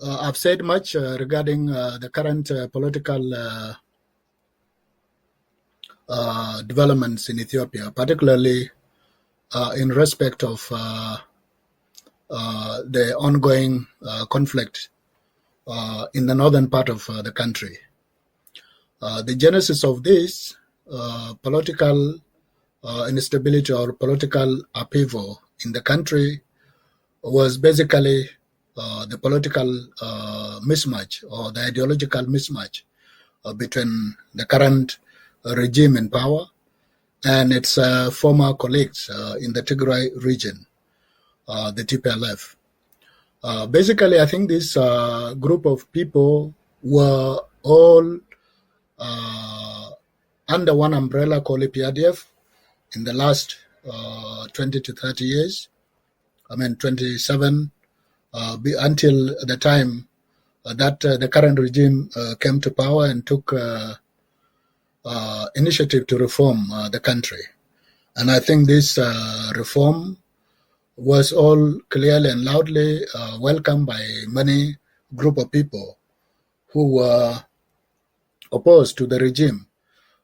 I've said much regarding the current political developments in Ethiopia, particularly in respect of the ongoing conflict in the northern part of the country. The genesis of this political instability or political upheaval in the country was basically the political mismatch or the ideological mismatch between the current regime in power and its former colleagues in the Tigray region, the TPLF. Basically, I think this group of people were all under one umbrella called EPRDF in the last 20 to 30 years. 27 until the time that the current regime came to power and took initiative to reform the country. And I think this reform was all clearly and loudly welcomed by many group of people who were opposed to the regime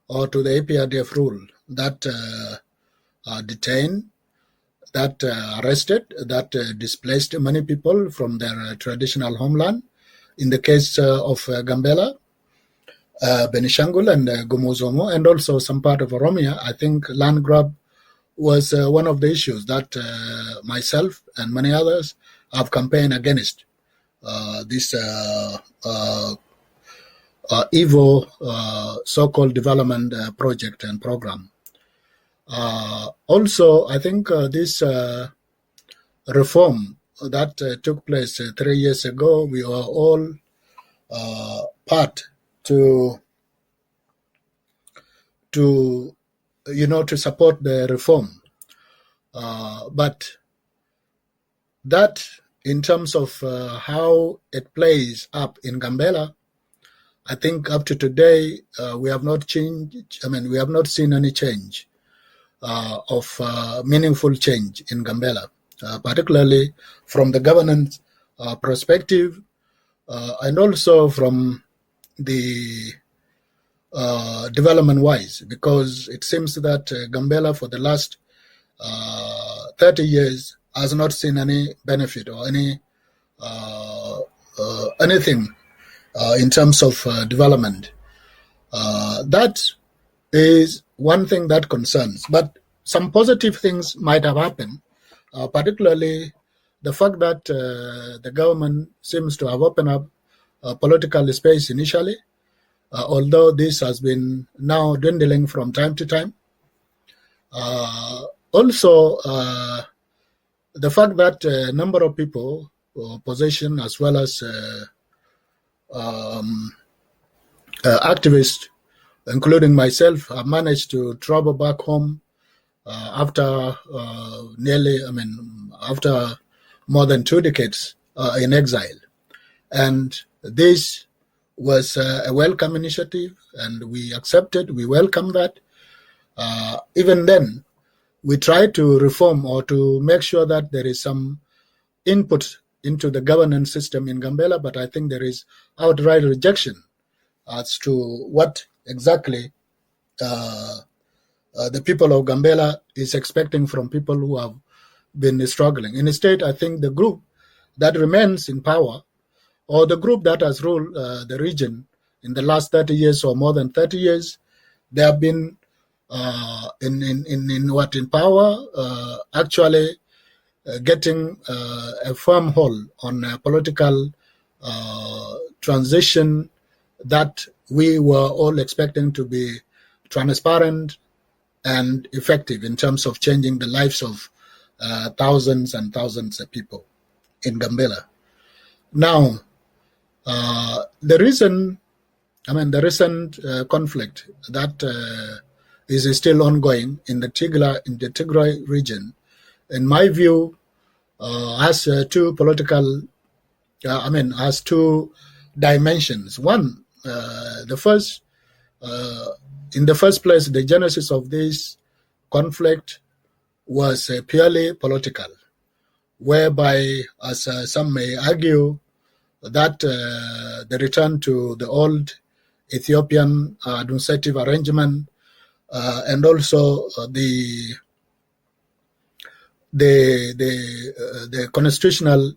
or to the APRDF rule that detained, that arrested, that displaced many people from their traditional homeland. In the case of Gambela, Benishangul and Gomozomo, and also some part of Oromia, I think land grab was one of the issues that myself and many others have campaigned against this evil so-called development project and program. Also, I think this reform that took place 3 years ago, we were all part to support the reform. But that, in terms of how it plays up in Gambela, I think up to today we have not changed. We have not seen any change of meaningful change in Gambela, particularly from the governance perspective, and also from the development-wise, because it seems that Gambela for the last 30 years has not seen any benefit or anything in terms of development. That is one thing that concerns. But some positive things might have happened, particularly the fact that the government seems to have opened up political space initially, although this has been now dwindling from time to time. Also, the fact that a number of people, opposition as well as activists, including myself, have managed to travel back home after after more than 2 decades in exile. And this was a welcome initiative, and we accepted, we welcome that. Even then, we tried to reform or to make sure that there is some input into the governance system in Gambela, but I think there is outright rejection as to what exactly the people of Gambela is expecting from people who have been struggling. Instead, I think the group that remains in power, or the group that has ruled the region in the last 30 years or more than 30 years, they have been in power, actually getting a firm hold on a political transition that we were all expecting to be transparent and effective in terms of changing the lives of thousands and thousands of people in Gambela. Now, the recent conflict that is still ongoing in the Tigray region, in my view, has two political, has two dimensions. One, the first, in the first place, the genesis of this conflict was purely political, whereby, as some may argue, that the return to the old Ethiopian administrative arrangement, and also the constitutional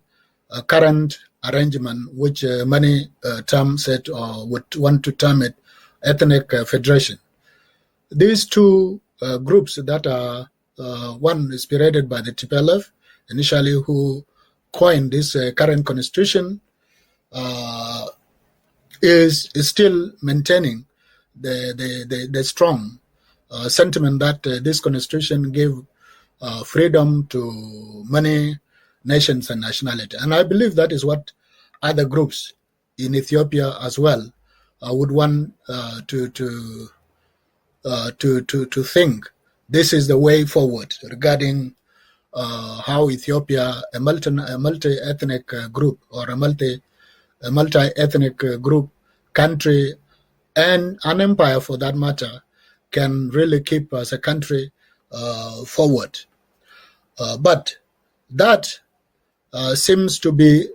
current arrangement, which many term said or would want to term it ethnic federation. These two groups that are one spearheaded by the TPLF initially, who coined this current constitution, is still maintaining the strong sentiment that this constitution gave freedom to many nations and nationality. And I believe that is what other groups in Ethiopia as well would want to think this is the way forward regarding how Ethiopia, a multi-ethnic group or a multi-ethnic group, country, and an empire for that matter, can really keep as a country forward. But that seems to be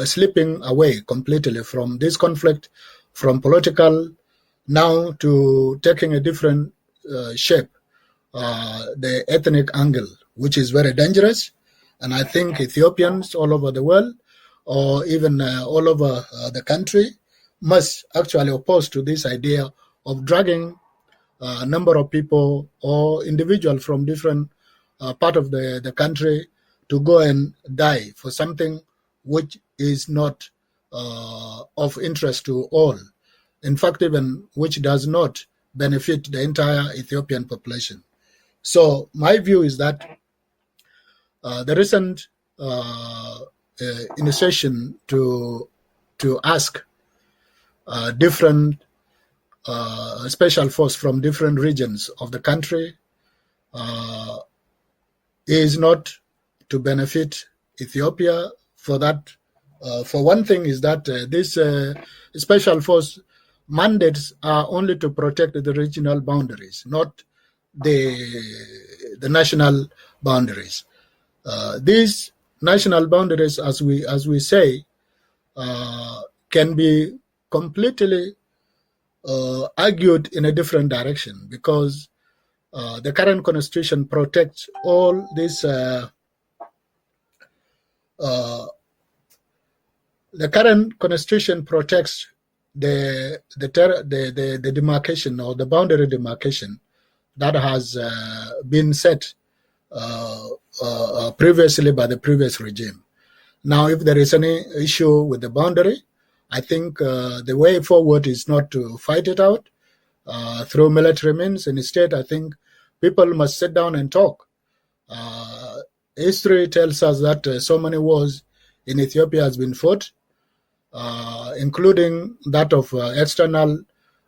slipping away completely from this conflict, from political now to taking a different shape, the ethnic angle, which is very dangerous. And I think Ethiopians all over the world, or even all over the country, must actually oppose to this idea of dragging a number of people or individuals from different part of the country to go and die for something which is not of interest to all. In fact, even which does not benefit the entire Ethiopian population. So my view is that the recent initiation to ask different special force from different regions of the country is not to benefit Ethiopia. For that, for one thing, is that this special force mandates are only to protect the regional boundaries, not the national boundaries. These national boundaries, as we say, can be completely argued in a different direction, because the current constitution protects all these. The current constitution protects the demarcation or the boundary demarcation that has been set previously by the previous regime. Now, if there is any issue with the boundary, I think the way forward is not to fight it out through military means. Instead, I think people must sit down and talk. History tells us that so many wars in Ethiopia has been fought, including that of external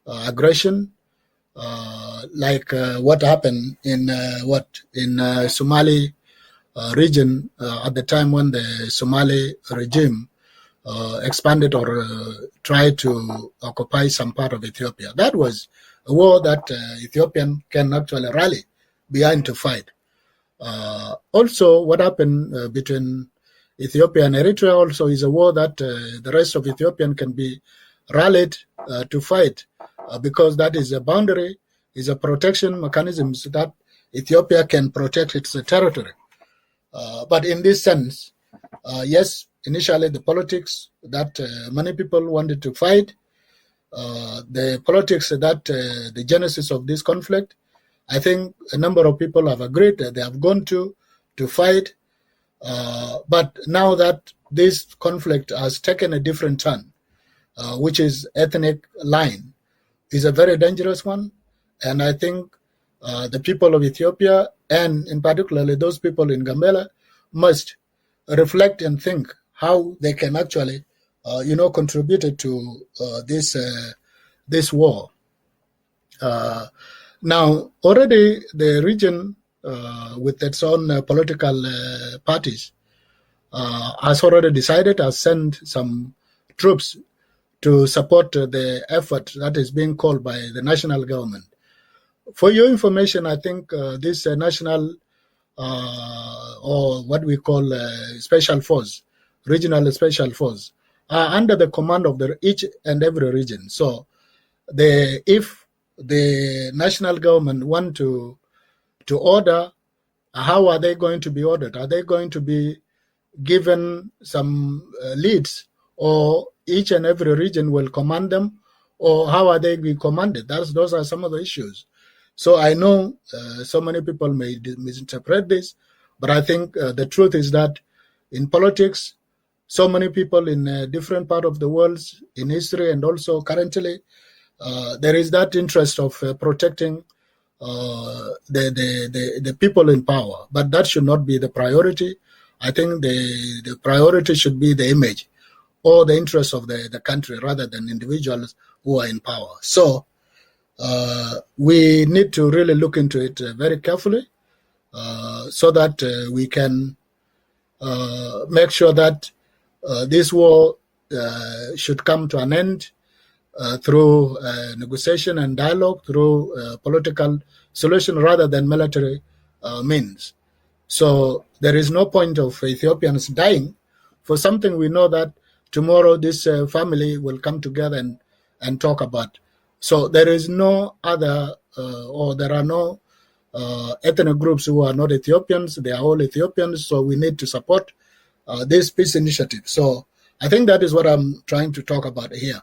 aggression, like what happened in Somali region at the time when the Somali regime expanded or tried to occupy some part of Ethiopia. That was a war that Ethiopian can actually rally behind to fight. Also, what happened between Ethiopia and Eritrea also is a war that the rest of Ethiopian can be rallied to fight, because that is a boundary, is a protection mechanism so that Ethiopia can protect its territory. But in this sense, yes, initially the politics that many people wanted to fight, the politics that the genesis of this conflict, I think a number of people have agreed that they have gone to fight. But now that this conflict has taken a different turn, which is ethnic line, is a very dangerous one. And I think the people of Ethiopia, and in particular those people in Gambela, must reflect and think how they can actually, contribute to this war. Now, already the region, with its own political parties, has already decided, has sent some troops to support the effort that is being called by the national government. For your information, I think this national or what we call special force, regional special force, are under the command of each and every region. So if the national government want to order, how are they going to be ordered? Are they going to be given some leads, or each and every region will command them, or how are they being commanded? Those are some of the issues. So I know so many people may misinterpret this, but I think the truth is that in politics, so many people in different part of the world, in history and also currently, there is that interest of protecting the people in power, but that should not be the priority. I think the priority should be the image or the interests of the country rather than individuals who are in power. So we need to really look into it very carefully so that we can make sure that this war should come to an end through negotiation and dialogue, through political solution rather than military means. So there is no point of Ethiopians dying for something we know that tomorrow this family will come together and talk about. So there is no other, or there are no ethnic groups who are not Ethiopians. They are all Ethiopians. So we need to support this peace initiative. So I think that is what I'm trying to talk about here.